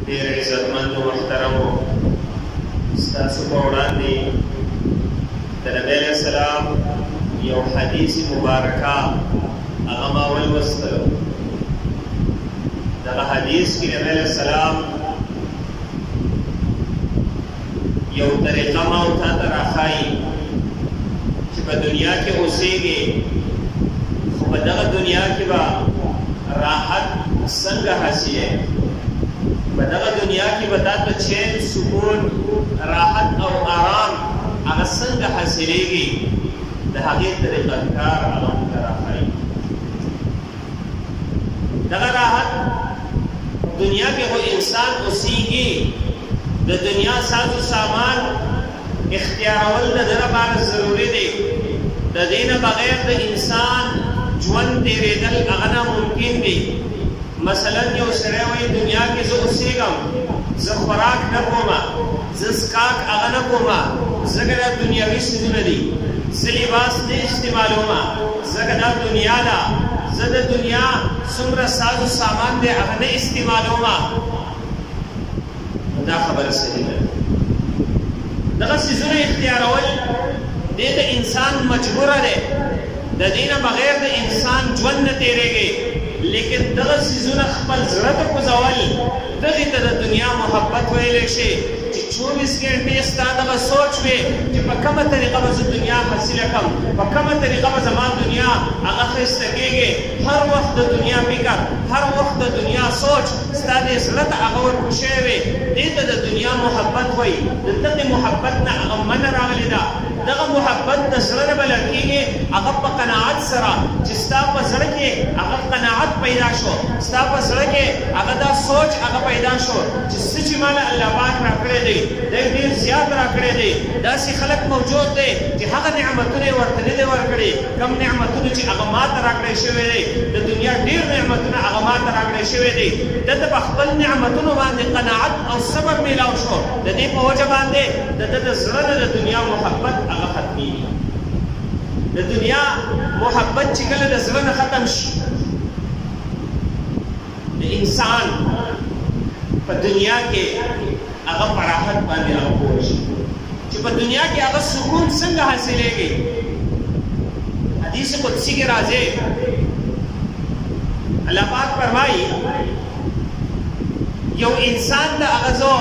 ډېر عزتمند او محترم ستاسو په وړاندې د نبي علیه السلام یو حدیث مبارکه هغه ما ولوستلو. دغه حدیث کې نبي علیه السلام یو طریقه ما او تا ته راښایي چې په دنیا کې اوسېږي، خو په دغه دنیا کې به راحت څنګه حاصلې، په دغه دنیا کې به تا ته چین، سکون، راحت او آرام هغه څنګه حاصلېږي، د هغې طریقه کار هغه موږ ته راښایي. دغه راحت دنیا کې خو انسان اوسېږي، د دنیا سازو سامان اختیارول د ده لپاره ضروري دی. د دې نه بغیر د انسان ژوند تېرېدل هغه ناممکن دی. مثلا یو سړی وایي دنیا کې زه اوسېږم، زه خوراک نه کومه، زه څښاک هغه نه کومه، ځکه دا دنیاوي څیزونه دي، زه لباس نه استعمالومه، ځکه دا دنیا ده، زه د دنیا څومره سازو سامان دی هغه نه استعمالومه. دا خبره صحیح ده. دغه څیزونه اختیارول دې ته انسان مجبوره دی، د دې نه بغیر د انسان ژوند نه تېرېږي. لیکن دغه څیزونه خپل زړه ته کوزول، دغې ته د دنیا محبت ویلی شي چې 24 ګنټې ستا دغه سوچ وي چې په کومه طریقه به زه دنیا حاصله کړم، په کومه طریقه به زما دنیا هغه ښایسته کېږي. هر وخت د دنیا فکر، هر وخت د دنیا سوچ ستا دې زړه ته هغه ورکوشی وي. دې ته د دنیا محبت وایي. د دغې محبت نه هغه منع راغلې ده. دغه محبت د زړه نه بلل کېږي هغه په قناعت سره، چې ستا په زړه کې هغه قناعت پیدا شو، ستا په زړه کې هغه دا سوچ هغه پیدا شو چې څه چې ماله الله پاک راکړی دی دی ډېر زیات راکړی دی. داسې خلک موجود دی چې هغه نعمتونه یې ورته نه دی ورکړي، کوم نعمتونه چې هغه ما ته راکړی شوی دی. د دنیا ډېر نعمتونه هغه ما ته راکړی شوی دی. ده ته په خپل نعمتونو باندې قناعت او صبر میلاو شو. د دې په وجه باندې د ده د زړه نه د دنیا محبت هغه ختمېږي. د دنیا محبت چې کله د زړه نه ختم شي، د انسان په دنیا کې هغه په راحت باندې هغه پوه شي چې په دنیا کې هغه سکون څنګه حاصلېږي. حدیث قدسی کې راځي، الله پاک فرمایي یو انسان ته هغه زه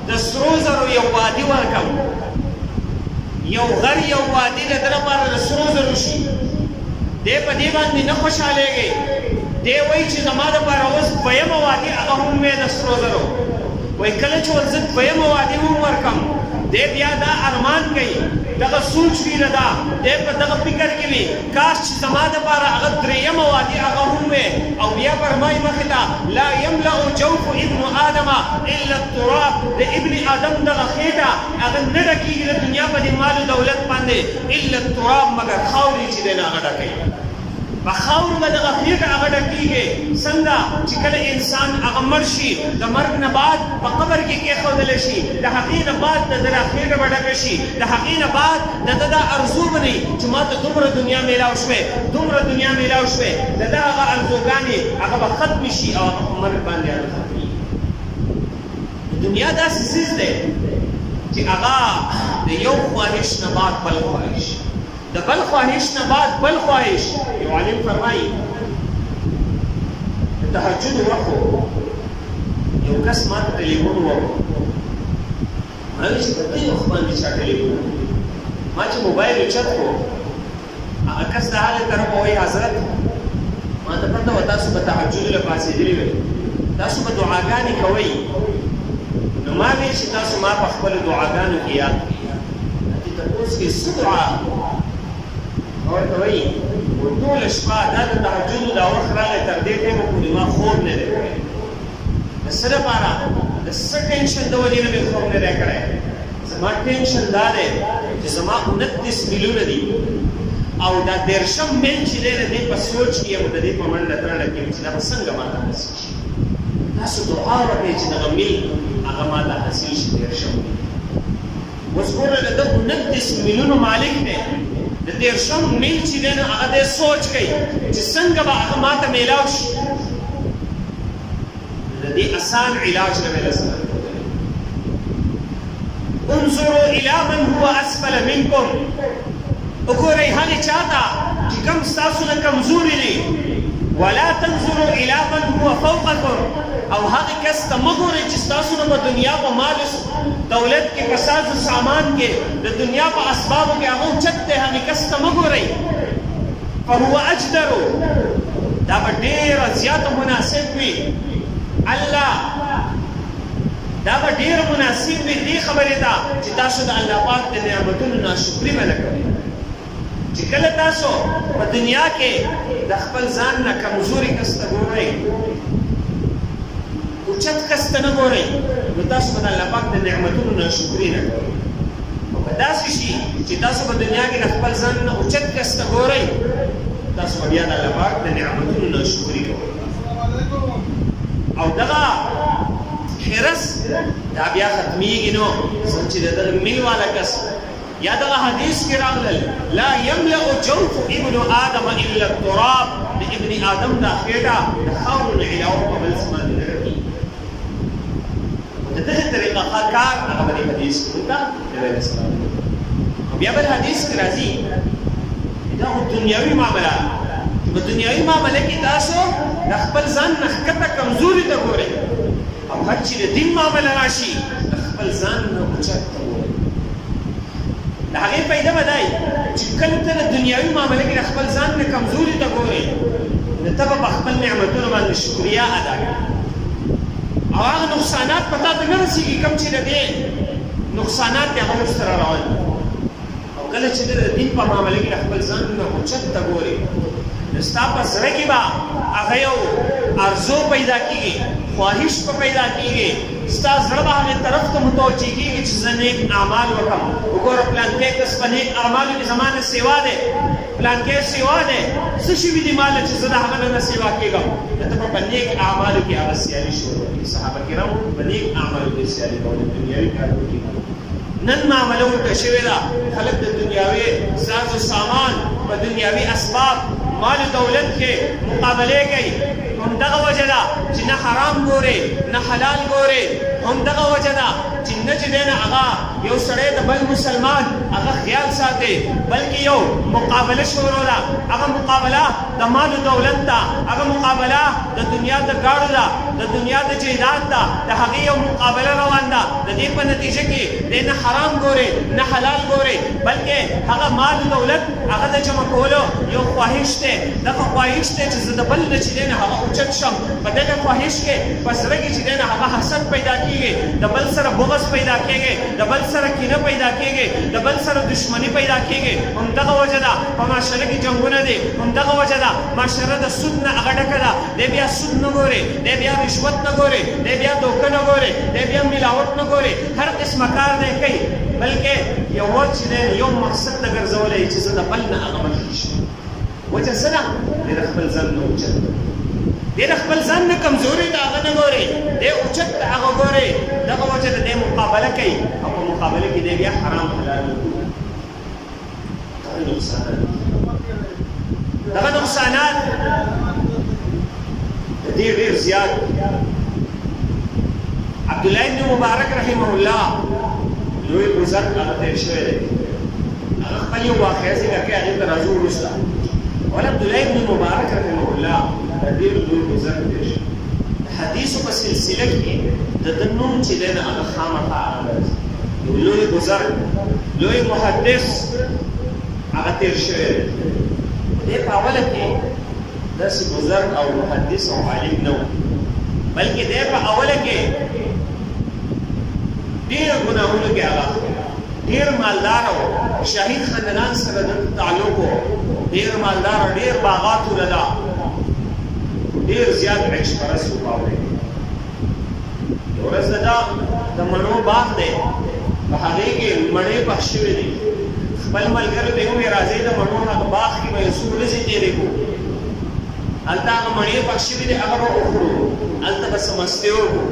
د سرو زرو یو وادي ورکړم، یو غر یو وادي د ده لپاره د سرو زرو شي، دی په دې باندې نه خوشحالېږي. دی وایي چې زما دپاره اوس دویمه وادي هغه هم وی د سرو زرو. وایي کله چې ور زه دویمه وادي هم ورکړم، دی بیا دا ارمان کوي، دغه سوچ وي ده، دی په دغه فکر کې وي کاش چې زما دپاره هغه درېیمه وادي هغه هم وی. او بیا فرمایي مخې ته لا یملأ جوف ابن آدم الا التراب، د ابن آدم دغه خېټه هغه نه ډکېږي د دنیا په دې مال و دولت باندې الا التراب، مګر خاورې چې دی نه هغه ډکوي. په خاورو به دغه خېټه هغه ډکېږي. څنګه چې کله انسان هغه مړ شي، د مرګ نه بعد په قبر کې کېښودلی شي، د هغې نه بعد د ده دا خېټه به ډکه شي، د هغې نه بعد د ده دا ارزو به نه وي چې ما ته دومره دنیا میلاو شوې، دومره دنیا میلاو شوې. د ده هغه ارزوګانې هغه به ختمې شي او هغه په مرګ باندې هغه ختمېږي. دنیا داسې څیز دی چې هغه د یو خواهش نه بعد بل خواهش، د بل خواهش نه بعد بل خواهش. یو عالم فرمایي د تهجد وخت یو کس ما ته ټلیفون وکړو، ما ویل چې په دې وخت باندې چا ټلیفون، ما چې موبایل اوچت کړو هغه کس د هغې طرف وایي حضرت ما ته پته وه تاسو به تهجد له پاڅېدلي وئ، تاسو به دعاګانې کوئ. نو ما ویل چې تاسو ما په خپلو دعاګانو کې یاد کړئ. دې تپوس کې څه دعا ورته وایي ټوله شپه دا د تهجدو دا وخت راغی تر دې ټیمه پورې ما خوب نه دی کړی. د څه دپاره؟ د څه ټینشن د وجې نه مې خوب نه دی کړی. زما ټینشن دا دی چې زما 29 میلیونه دي او دا 13 میل چې دی د دې په سوچ کې یم، د دې په منډه ترړه کې یم چې دا به څنګه ماته حاصل شي. تاسو دعا وکړئ چې دغه میل هغه ماته حاصل شي 13 میل. اوس ګوره د ده 29 میلیونو مالک دی، د 13 میل چې دی نو هغه دی سوچ کوي چې څنګه به هغه ماته میلاو شي. د د دې آسان علاج نبی علیه السلام انظروا الى من هو اسفل منکم وګورئ هغې چا ته چې کوم ستاسو نه کمزوري دي ولا تنظروا الى من هو فوقکم او هغې کس ته مه ګورئ چې ستاسو نه په دنیا په مال دولت کې په سازو سامان کې د دنیا په اسبابو کې هغه اوچت دی هغې کس ته مه ګورئ فهو اجدرو دا به ډېره زیاته مناسب وي الله دا به ډېر مناسب وي دې خبرې ته چې تاسو د الله پاک د نعمتونو ناشکري به نه کوئ چې کله تاسو په دنیا کې د خپل ځان نه کمزوري کس ته ګورئ اوچت کس ته نه ګورئ نو تاسو به د الله پاک د نعمتونو ناشکري نه کوئ او که داسې شي چې تاسو په دنیا کې د خپل ځان نه اوچت کس ته ګورئ تاسو به بیا د الله پاک د نعمتونو ناشکري کوئ او دغه حرس دا بیا ختمیږي نو څنګه چې دغه میل والا کس یا دغه حدیث کې راغلل لا یملأ جوف ابن آدم الا التراب د ابن آدم دا خېټه د خاورو نه علاوه په بل څه باندې نه ډکېږي د دغه طریقه کار هغه په حدیث کې وکړه نبی علیه السلام او بیا بل حدیث کې راځي دا خو دنیوي معاملات په دنیوي معامله کې تاسو د خپل ځان نه ښکته کمزوري ته ګورئ او هر چې د دین معامله راشي د خپل ځان نه اوچت ته ګورئ د هغې فایده به دی چې کله ته د دنیوي معامله کې د خپل ځان نه کمزوري ته ګورې نو ته به په خپل نعمتونو باندې شکریا ادا کړې او هغه نقصانات په تا ته نه رسېږي کوم چې د دې نقصانات دي هغه ورسره روان دي او کله چې ته د دین په معامله کې د خپل ځان نه اوچت ته ګورې نو ستا په زړه کې به هغه یو ارزو پیدا کېږي خواهش په پیدا کېږي ستا زړه به هغې طرف ته متوجه کېږي چې زه نیک اعمال وکړم وګوره پلانکې کس په نیک اعمالو کې زما نه سیوا دی پلانکې سیوا دی څه شوي دي ماله چې زه د هغه نه سیوا کېږم نو ته به په نیک اعمالو کې هغه سیالي شروع کړي صحابه کرامو په نیک اعمالو کې سیالي کوله دنیاوي کارونو کې نن معامله ورته شوې ده خلک د دنیاوي ساز و سامان په دنیاوي اسباب مال دولت کې مقابله کوي همدغه وجه ده چې نه حرام ګورې نه حلال ګورې همدغه وجه ده چې نه چې دی نه هغه یو سړی د بل مسلمان هغه خیال ساتي بلکې یو مقابله شروع ده هغه مقابله د مال دولت ده هغه مقابله د دنیا د ګاړو ده د دنیا د جیداد ده د هغې یو مقابله روان ده د دې په نتیجه کې دی نه حرام ګورې نه حلال ګورې بلکې هغه مال دولت هغه د جمع کولو یو خواهش دی دغه خواهش دی چې زه د بل نه چې دی نه هغه اوچت شم په دغه خواهش کې په زړه کې چې دی نه هغه حسد پیدا کېږي د بل سره بغض پیدا کېږي د بل سره کینه پیدا کېږي د بل سره دشمني پیدا کېږي همدغه وجه ده په معاشره کې جنګونه دي همدغه وجه ده معاشره د سود نه هغه ډکه ده دی بیا سود نه ګوري دی بیا رشوت نه ګوري دی بیا دوکه نه ګوري دی بیا ملاوټ نه ګوري هر قسمه کار دی کوي بلکې یو چې دی یو مقصد ته ګرځولی چې زه د بل نه هغه مخکې شم وجه څه ده دی د خپل ځان نه اوچت دی د خپل ځان نه کمزوري ته هغه نه ګوري دی اوچت ته هغه ګوري دغه وجه ده دی مقابله کوي او په مقابله کې دی بیا حرام حلال دغه نقصانات ډېر ډېر زیات عبدالله بن مبارک رحمه الله لوی بزرګ هغه تېر شوی دی هغه خپل یو واقعه ذکر کوي هغې ته راځو وروسته ول عبدالله بن مبارک رحمه الله ډېر لوی بزرګ تېر شوی حدیثو په سلسله کې د ده نوم چې دی نه هغه خامخا راځي یو لوی بزرګ لوی محدث هغه تېر شوی دی دی په اوله کې داسې بزرګ او محدث او عالم نه و بلکې دی په اوله کې ډېر ګناهونو کې هغه ډېر مالدار و شهید خاندان سره د تعلق و ډېر مالدار ډېر باغاتو لدا ډېر زیات عیش پرست و باورې یو ورځ د مڼو باغ دی په هغې کې مڼې پخ شوې دي خپل ملګرو ته یې وویل راځئ د مڼو هغه باغ کې به یو څو ورځې تېرې کړو هلته هغه مڼې پخ شوې دي هغه به وخورو هلته به څه مستې وکړو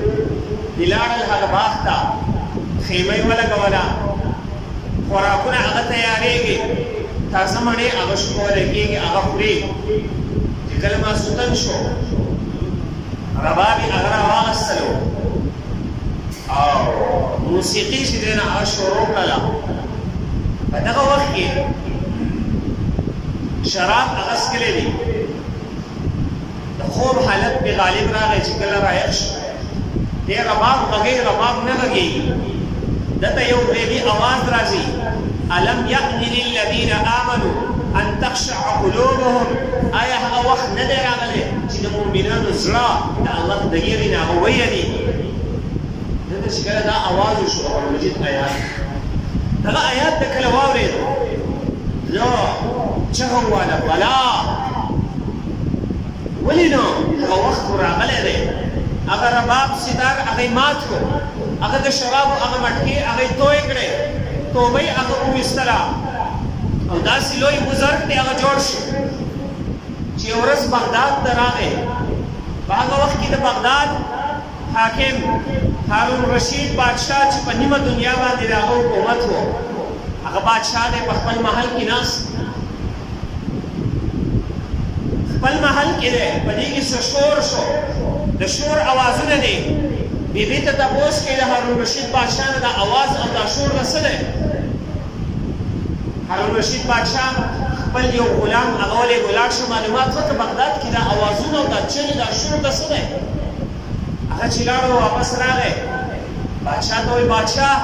دې لاړل هغه باغ ته خیمه یې ولګوله خوراکونه هغه تیارېږي تازه مڼې هغه شکولی کېږي هغه خوري چې کله ماسوتن شو رباب یې هغه راواغېستل موسیقي چې دی نه هغه شروع کړله په دغه وخت کې شراب هغه څښلی دي د خوب حالت پې غالب راغی چې کله رایق شو دی رباب غږی رباب نه غږېږي دته یو غیبي اواز راځي الم یأن للذین آمنوا ان تخشع قلوبهم آیا هغه وخت نه دی راغلی چې د مؤمنانو زړه د الله د یېرې نه هغه ویلېږي دته چې کله دا اواز وشو قرآن مجید آیات دغه آیات د کله واورېدو نو چغه وواله بلا ولې نو هغه وخت راغلی دی هغه رباب ستار هغه مات کړو هغه د شرابو هغه مټکې هغه توی کړې توبه یې هغه وویستله او داسې لوی بزرګ دی هغه جوړ شو چې یو ورځ بغداد ته راغی په هغه وخت کې د بغداد حاکم هارون رشید بادشاه چې په نیمه دنیا باندې د هغه حکومت و هغه بادشاه دی په خپل محل کې ناست خپل محل کې دی په دې کې څه شور شو د شور اوازونه دي بیبي ته تپوس کوي د هارون رشید بادشاه نه دا اواز او دا شور نه څه دی هارون رشید بادشاه خپل یو غلام هغه ولې ولاړ شو معلومات وکړه بغداد کې دا اوازونه او دا چغې دا شور دا څه دی هغه چې لاړو واپس راغی بادشاه ته وایي بادشاه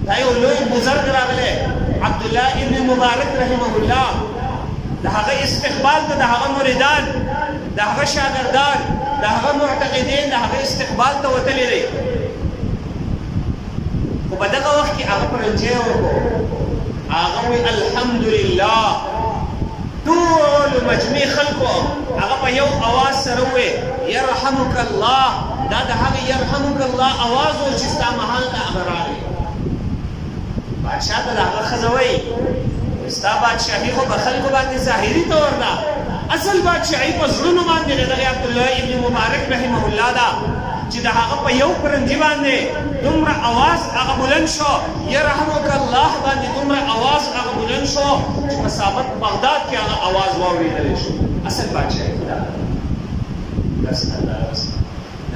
دا یو لوی بزرګ راغلی عبدالله ابن مبارک رحمه الله د هغه استقبال ته د هغه مریدان د هغه شاګردان د هغه معتقدین د هغه استقبال ته وتلی دی خو په دغه وخت کې هغه پرنجی وکړو هغه وایي الحمدلله ټول مجمع خلکو هغه په یو اواز سره ووایي یرحمک الله دا د هغه یرحمک الله اواز و چې ستا محل ته هغه راغی بادشاه ته د هغه ښځه وایي ستا بادشاهي خو په خلکو باندې ظاهري طور ده اصل بادشاهي په زړونو باندې د دغه عبدالله ابن مبارک رحمه الله ده چې د هغه په یو پرنجي باندې دومره اواز هغه بلند شو یرحمک الله باندې دومره اواز هغه بلند شو چې په ثابت بغداد کې هغه اواز واورېدلی شو اصل بادشاهي ده بس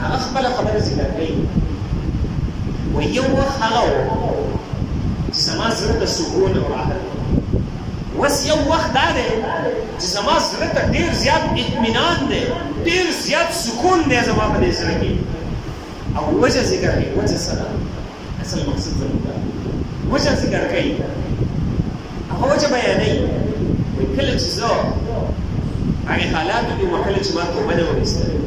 هغه خپله خبره ذکر کوي وایي یو وخت هغه و چې زما زړه ته سکون او راحت وس یو وخت دا دی چې زما زړه ته ډېر زیات اطمینان دی ډېر زیات سکون دی زما په دې زړه کې او وجه ذکر کوي وجه څه ده اصل مقصد زموږ دا وجه ذکر کوي هغه وجه بیانوي وایي کله چې زه هغې حالاتو کې وم کله چې ما توبه نه وایستله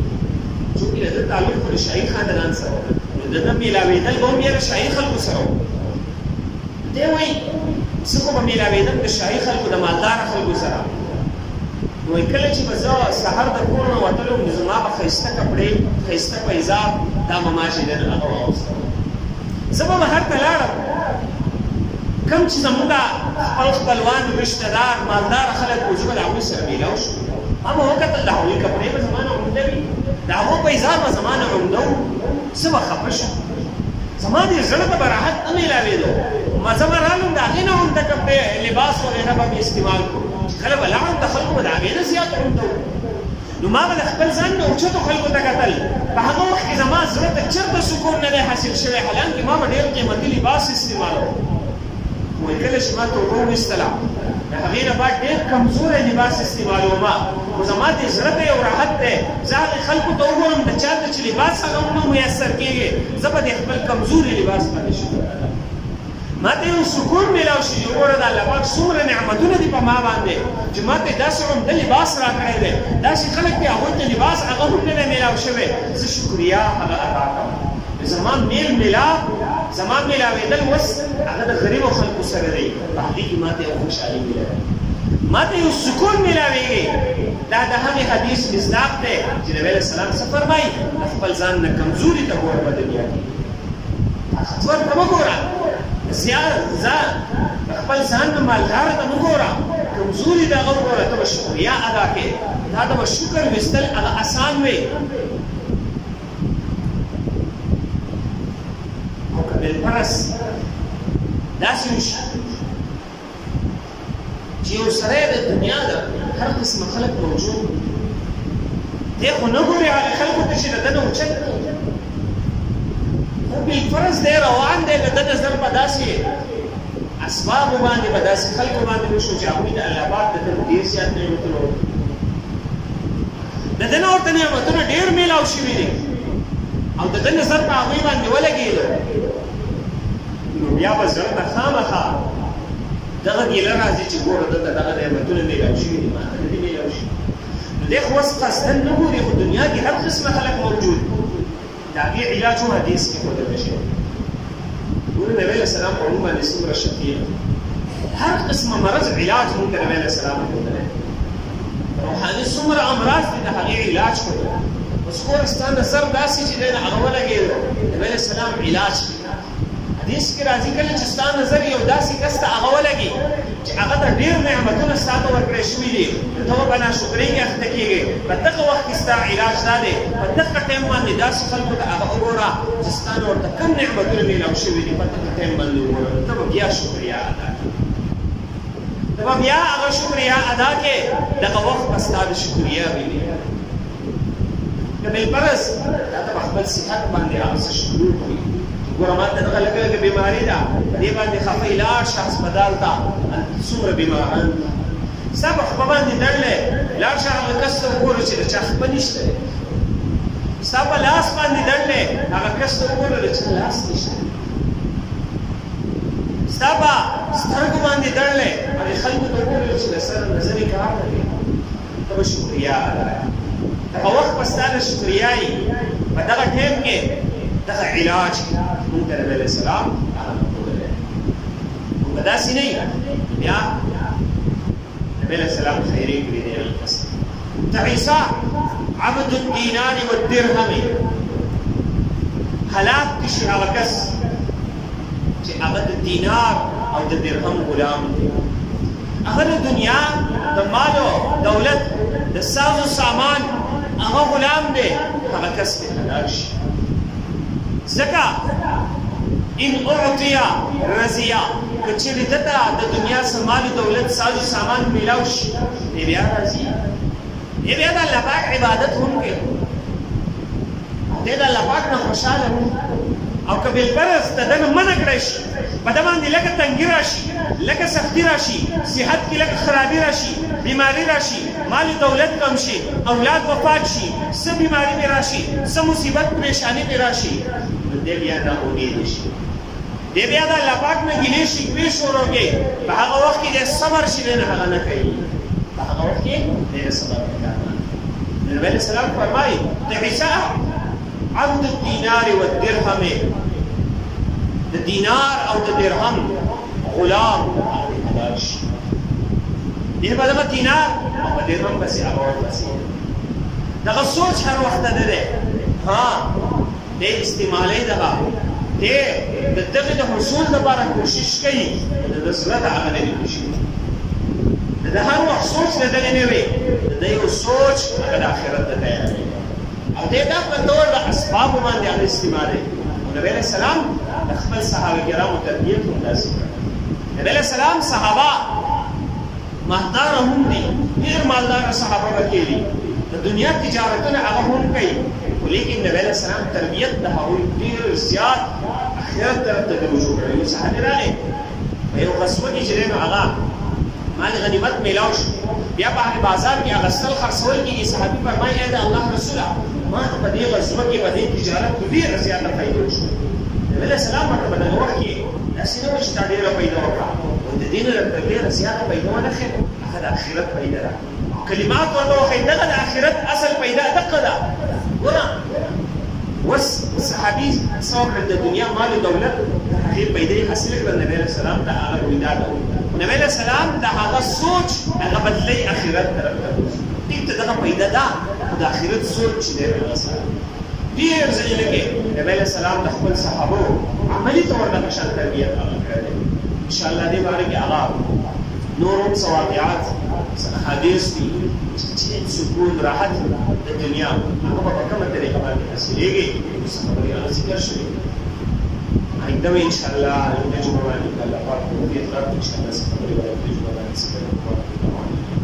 چونکې د ده تعلق خو د شاهي خاندان سره نو د ده میلاوېدل به هم یې د شاهي خلکو سره و دی وایي زه خو به میلاوېدم د شاهي خلکو د مالداره خلکو سره نو کله چې به زه سهار د کور نه وتلم نو زما به ښایسته کپړې ښایسته پیزاب دا به ما چې دی نو هغه واغوستل زه به بهر ته لاړم کوم چې زموږ خپل خپلوان رشته دار مالداره خلک وو زه به د هغوی سره میلاو شو ما به وکتل د هغوی کپړې به زما نه عمده وي د هغو پیزاب به زما نه عمده و زه به خفه شم زما دې زړه ته به راحت نه میلاوېدو مزه به رالم د هغې نه عمده کپړې لباس وغیره به مې استعمال کړو چې کله به لاړم د خلکو به د هغې نه زیات عمده و نو ما به د خپل ځان نه اوچتو خلکو ته کتل په هغه وخت کې زما زړه ته چېرته سکون نه دی حاصل شوی حالانکې ما به ډېر قیمتي لباس استعمالوم وایي کله چې ما توبه وویستله د هغې نه بعد ډېر کمزوری لباس استعمالومه خو زما دې زړه ته یو راحت دی زه هغې خلکو ته وګورم د چا ته چې لباس هغه هم نه میسر کېږي زه به د خپل کمزوري لباس باندې شکر ادا ما ته یو سکون میلاو شي چې وګوره د الله پاک څومره نعمتونه دي په ما باندې چې ما ته داسې عمده لباس راکړی دی داسې خلک دي هغوی ته لباس هغه هم نه دی میلاو شوی زه شکریا هغه ادا کوم زما زما میلاوېدل اوس هغه د غریبو خلکو سره دی په هغې کې ما ته یو خوشحالي میلاوي ما ته یو سکون میلاوېږي دا د هغې حدیث مصداق دی چې نبی علیه السلام څه فرمایي د خپل ځان نه کمزوري ته ګوره په دنیا کې طاقتور ته مه ګوره خپل ځان نه مالدار ته مه ګوره کمزوري د هغه وګوره ته به شکریا ادا کړې دا ته به شکر ویستل هغه اسان وي او که بالفرض داسې وشي چې یو سړی د دنیا ده هر قسمه خلک موجود دی خو نه ګوري هغه خلکو ته چې د ده نه اوچت نظر په داسې اسباب باندې په داسې خلکو باندې وشو چې هغوی د الله پاک د طرف ډېر زیات نعمتونه د ده نه ورته نعمتونه ډېر میلاو شوي دي او د ده نظر په هغوی باندې ولګېده نو بیا به زړه ته خامخا دغه ګیله راځي چې ګوره دلته دغه نعمتونه میلاو شوي دي ما ته نه دي میلاو شوي نو دی خو اوس قصدن نه ګوري خو دنیا کې هر قسمه خلک موجود د هغې علاج هم حدیث کې ښودلی شوی ګوره نبی علیه السلام په علوم باندې څومره شفیع هر قسمه مرض علاج موږ ته نبی علیه السلام ښودلی روحاني څومره امراض دي د هغې علاج ښودلی اوس ګوره ستا نظر داسې چې دی نه هغه ولګېدو نبی علیه السلام علاج حدیث کې راځي کله چې ستا نظر یو داسې کس ته هغه ولګي چې هغه ته ډېر نعمتونه ستا ته ورکړی شوي دي ته به په ناشکرۍ کې اخته کېږې په دغه وخت کې ستا علاج دا دی په دغه ټایم باندې داسې خلکو ته هغه وګوره چې ستا نه ورته کوم نعمتونه میلاو شوي دي په دغه ټایم باندې وګوره ته به بیا شکریا ادا کړې ته به بیا هغه شکریا ادا کړې دغه وخت به ستا د شکریا وي که بالفرض دا ته به خپل صحت باندې هغه څه شکر وکړي ګوره ما ته دغه لږه لږه بیماري ده په دې باندې خفه لاړ شه هسپتال ته څومره بیماران دي ستا په خپه باندې دړلی لاړ شه هغه کس ته وګوره چې د چا خپه نشته ستا په لاس باندې دړلی هغه کس ته وګوره د چا لاس نشته ستا په سترګو باندې دړلی هغې خلکو ته وګوره چې د سره نظرې کار لري ته به شکریا ادا کړې دغه وخت به ستا د شکریایي په دغه ټایم کې دغه علاج موږ ته نبی علیه السلام ښودلی موږ به داسې نه یو بیا نبی علیه السلام خیرې کړي دی هغې کس ته عیسی عبد الدینار والدرهم هلاک دي شي هغه کس چې هغه د دینار او د درهم غلام دی هغه د دنیا د مالو دولت د سازو سامان هغه غلام دی هغه کس دی هلاک شي ځکه ان اعطیا رضیا که چېرې ده ته د دنیا څه مال دولت سازو سامان میلاو شي دی بیا راځي دی بیا د الله پاک عبادت هم کوي دی د الله پاک نه خوشحاله هم او که بالفرض د ده نه منع کړی شي په ده باندې لکه تنګي راشي لکه سختي راشي صحت کې لکه خرابي راشي بیماري راشي مال دولت کم شي اولاد وفات شي څه بیماري پې راشي څه مصیبت پریشاني پې راشي نو دی بیا ناامیده شي دی بیا د الله پاک نه ګیلې شکوې شروع کوي په هغه وخت کې دی صبر شي دی نه هغه نه کوي په هغه وخت کې دی صبر نه کوي نبی علیه السلام فرمایي د عیسی عبد الدینار والدرهم د دینار او د درهم غلام هلاک شي دی به دغه دینار او په درهم پسې هغه ورپسې دغه سوچ هر وخت ده دی ها دی استعمالی دغه دی د دغې د حصول لپاره کوشش کوي د ده زړه د هغه نه دي کوشي د ده هر وخت سوچ د دغې نه وي د ده یو سوچ هغه د آخرت د تیاری او دی دا په ډول د اسبابو باندې هغه استعمالوي نبی علیه السلام د خپل صحابه کرامو تربیت هم داسې کړی نبی علیه السلام صحابه مالداره هم دي ډېر مالداره صحابه پکې دي د دنیا تجارتونه هغه هم کوي خو لیکن نبی علیه السلام تربیت د هغوی ډېر زیات آخرت طرف ته رجوع کړی یو صحابي راغی په یو غزوه کې چې دی نو هغه مال غنیمت میلاو شو بیا په هغې بازار کې اخیستل خرڅول کېږي صحابي فرمایي ای د الله رسوله ما په دې غزوه کې په دې تجارت کې ډېره زیاته فایده وشوه نبی علیه السلام ورته په دغه وخت کې داسې نه وه چې تا ډېره پیدا وکړه د دې نه درته ډېره زیاته پیدا ونه ښې هغه د آخرت پیدا ده کلمات ورته وښیي دغه د آخرت اصل پیدا دقه ده ګوره اوس صحابي څه وکړل د دنیا مال و دولت د هغې پیدې حاصلې کړل نبی علیه السلام ته هغه رویدا ده نبی علیه السلام د هغه سوچ هغه بدلی آخرت طرف ته ټیک ته دغه پیدا ده خو د آخرت سوچ چې دی هغه سره ډېر ځایونه کې نبی علیه السلام د خپل صحابو عملي طور دغه شان تربیت هغه کړی دی انشاءالله دې باره کې هغه نور هم څه واقعات څه احادیث دي چې سکون راحت د دنیا هغه به په کومه طریقه باندې حاصلېږي څه خبرې هغه ذکر شوي آینده به انشاءالله د جمعه باندې الله پاک توفیق راکړي انشاءالله څه خبرې به د جمعه باندې ذکر کوو